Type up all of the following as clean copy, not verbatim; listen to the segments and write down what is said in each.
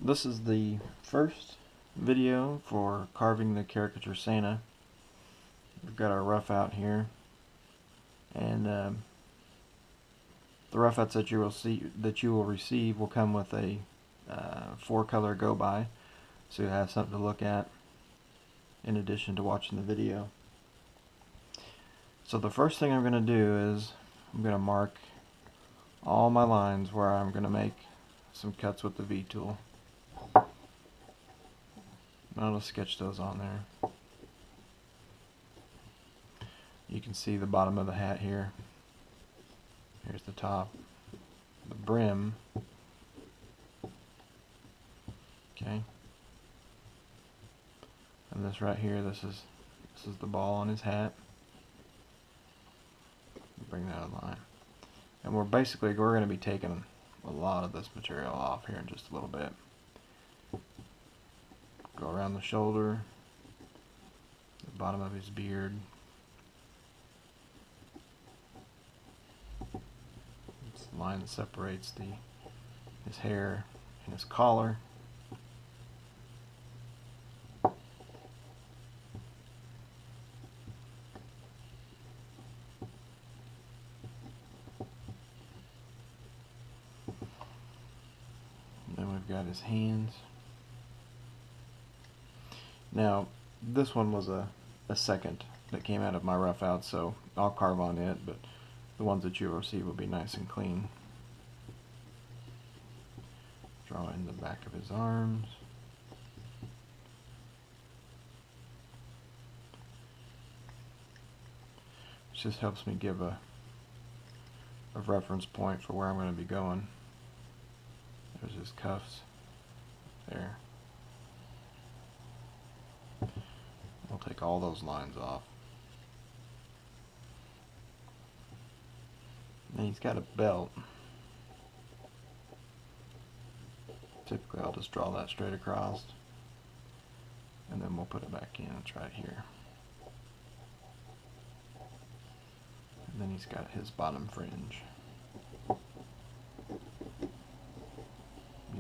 This is the first video for carving the Caricature Santa. We've got our rough out here, and the rough outs that you will receive will come with a 4-color go by, so you'll have something to look at in addition to watching the video. So the first thing I'm going to do is I'm going to mark all my lines where I'm going to make some cuts with the V-tool. I'll just sketch those on there. You can see the bottom of the hat here. Here's the top, the brim. Okay. And this right here, this is the ball on his hat. Bring that in line. And we're going to be taking a lot of this material off here in just a little bit. Go around the shoulder, the bottom of his beard. It's the line that separates his hair and his collar. And then we've got his hands. Now, this one was a second that came out of my rough out, so I'll carve on it, but the ones that you'll receive will be nice and clean. Draw in the back of his arms. This just helps me give a reference point for where I'm going to be going. There's his cuffs. There. We'll take all those lines off. And he's got a belt. Typically I'll just draw that straight across, and then we'll put it back in. It's right here. And then he's got his bottom fringe. You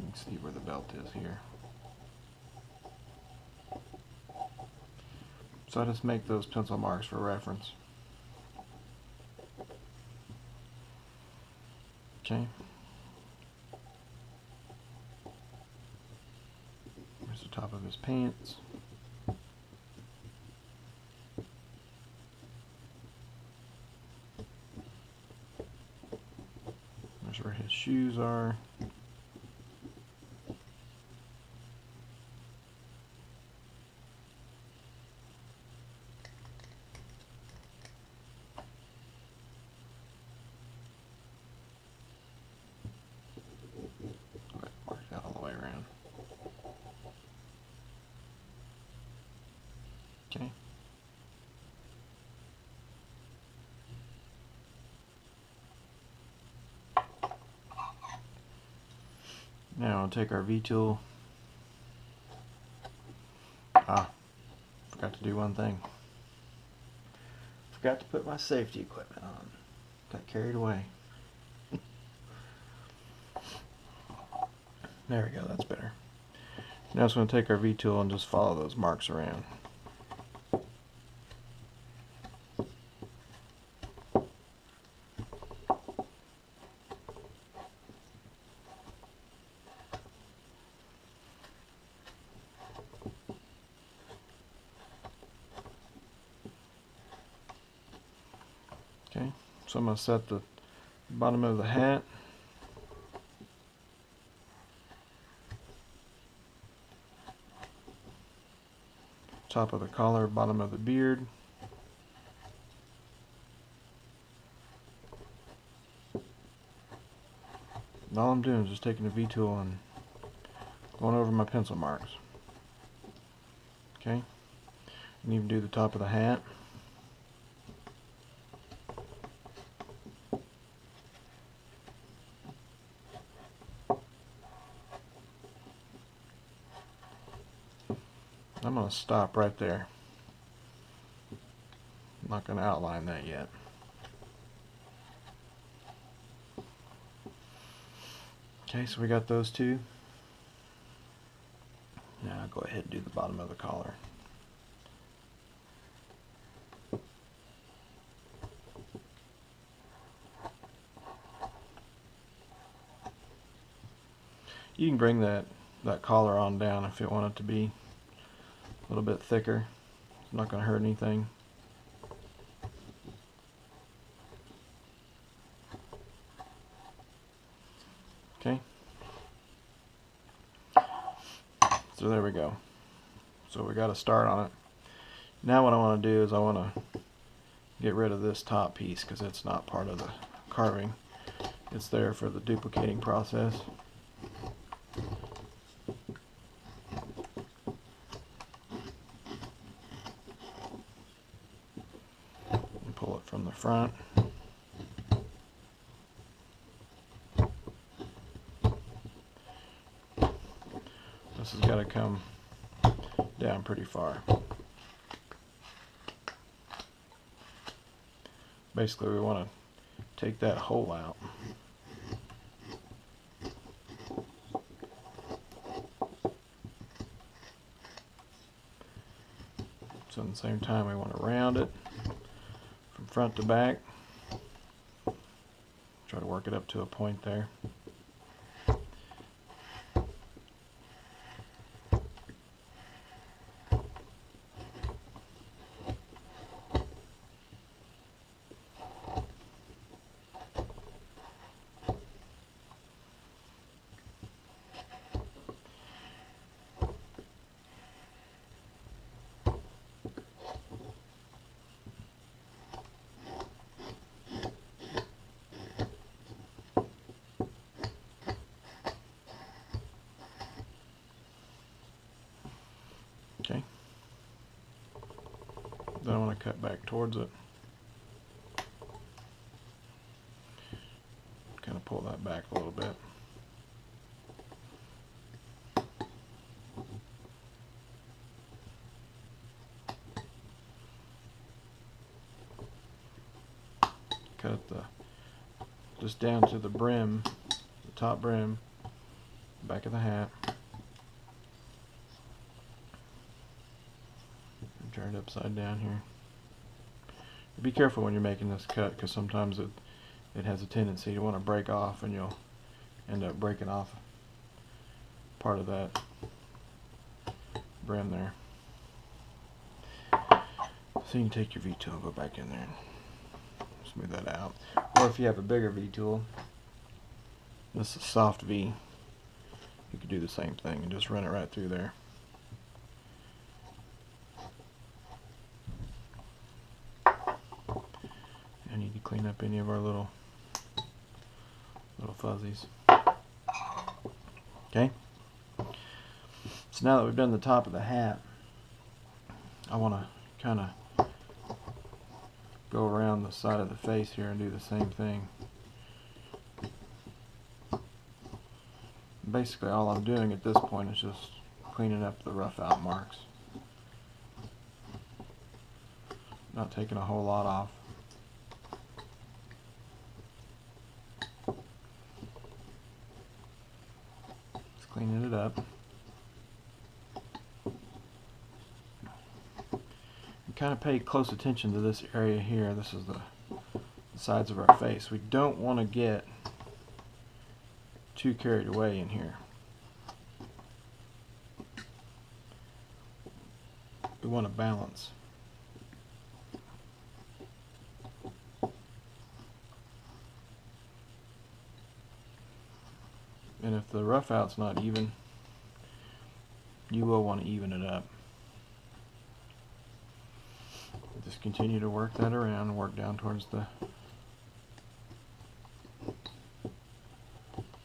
can see where the belt is here. So I just make those pencil marks for reference. Okay. Here's the top of his pants. There's where his shoes are. Okay. Now I'll take our V-tool. Forgot to do one thing. Forgot to put my safety equipment on. Got carried away. There we go, that's better. Now I'm just going to take our V-tool and just follow those marks around. Okay, so I'm going to set the bottom of the hat. Top of the collar, bottom of the beard. And all I'm doing is just taking the V-tool and going over my pencil marks. Okay, and even do the top of the hat. I'm going to stop right there. I'm not going to outline that yet. Okay, so we got those two. bottom of the collar. You can bring that collar on down if you want it to be a little bit thicker. It's not going to hurt anything. Okay. So there we go. So we got a start on it. Now what I want to do is I want to get rid of this top piece because it's not part of the carving. It's there for the duplicating process. And pull it from the front. This has got to come down pretty far. Basically, we want to take that hole out. So at the same time, we want to round it from front to back. Try to work it up to a point there. Okay. Then I want to cut back towards it. Kind of pull that back a little bit. Cut just down to the brim, the top brim, back of the hat. Turn it upside down here. Be careful when you're making this cut because sometimes it has a tendency to want to break off and you'll end up breaking off part of that brim there. So you can take your V-tool and go back in there and smooth that out. Or if you have a bigger V-tool, this is a soft V, you could do the same thing and just run it right through there. I need to clean up any of our little fuzzies. Okay. So now that we've done the top of the hat, I want to kind of go around the side of the face here and do the same thing. Basically all I'm doing at this point is just cleaning up the rough out marks. Not taking a whole lot off. Just cleaning it up. And kind of pay close attention to this area here. This is the sides of our face. We don't want to get too carried away in here. We want to balance. And if the rough out's not even, you will want to even it up. Just continue to work that around and work down towards the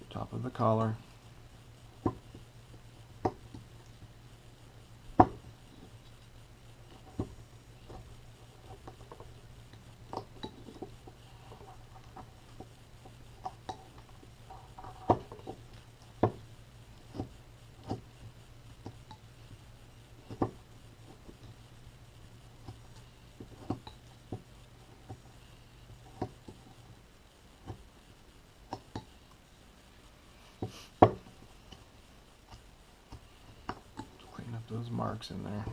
top of the collar. those marks in there.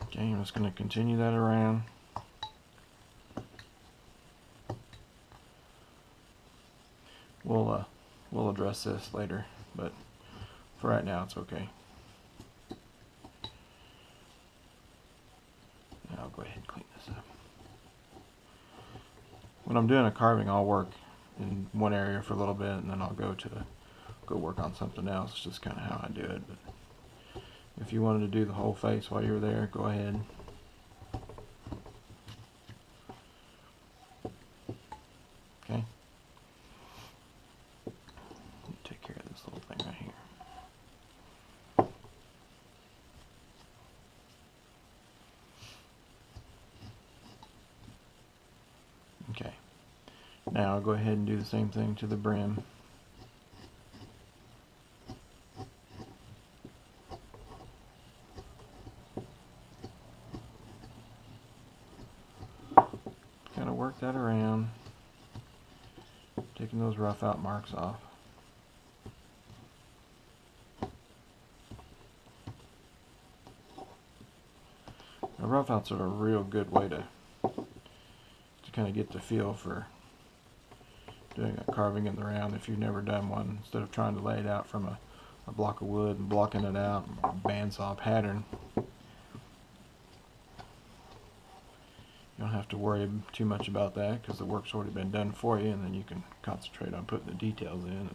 Okay, I'm just going to continue that around. We'll address this later, but for right now it's okay. Now I'll go ahead and clean this up. When I'm doing a carving, I'll work in one area for a little bit, and then I'll go work on something else. It's just kind of how I do it. But if you wanted to do the whole face while you're there, go ahead. Okay. Take care of this little thing right here. Okay. Now I'll go ahead and do the same thing to the brim. Kind of work that around, taking those rough out marks off. The rough outs are a real good way to kind of get the feel for doing a carving in the round if you've never done one. Instead of trying to lay it out from a block of wood and blocking it out, bandsaw pattern, you don't have to worry too much about that because the work's already been done for you, and then you can concentrate on putting the details in.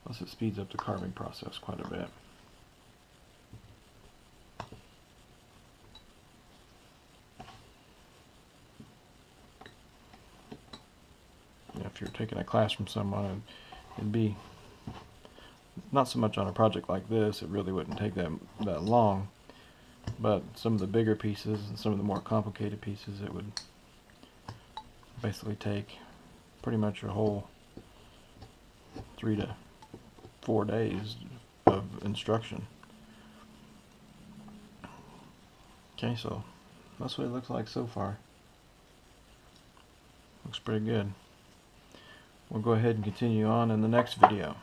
Plus it speeds up the carving process quite a bit. If you're taking a class from someone, it'd be not so much on a project like this, it really wouldn't take that long, but some of the bigger pieces and some of the more complicated pieces, it would basically take pretty much your whole 3 to 4 days of instruction. Okay, so that's what it looks like so far. Looks pretty good. We'll go ahead and continue on in the next video.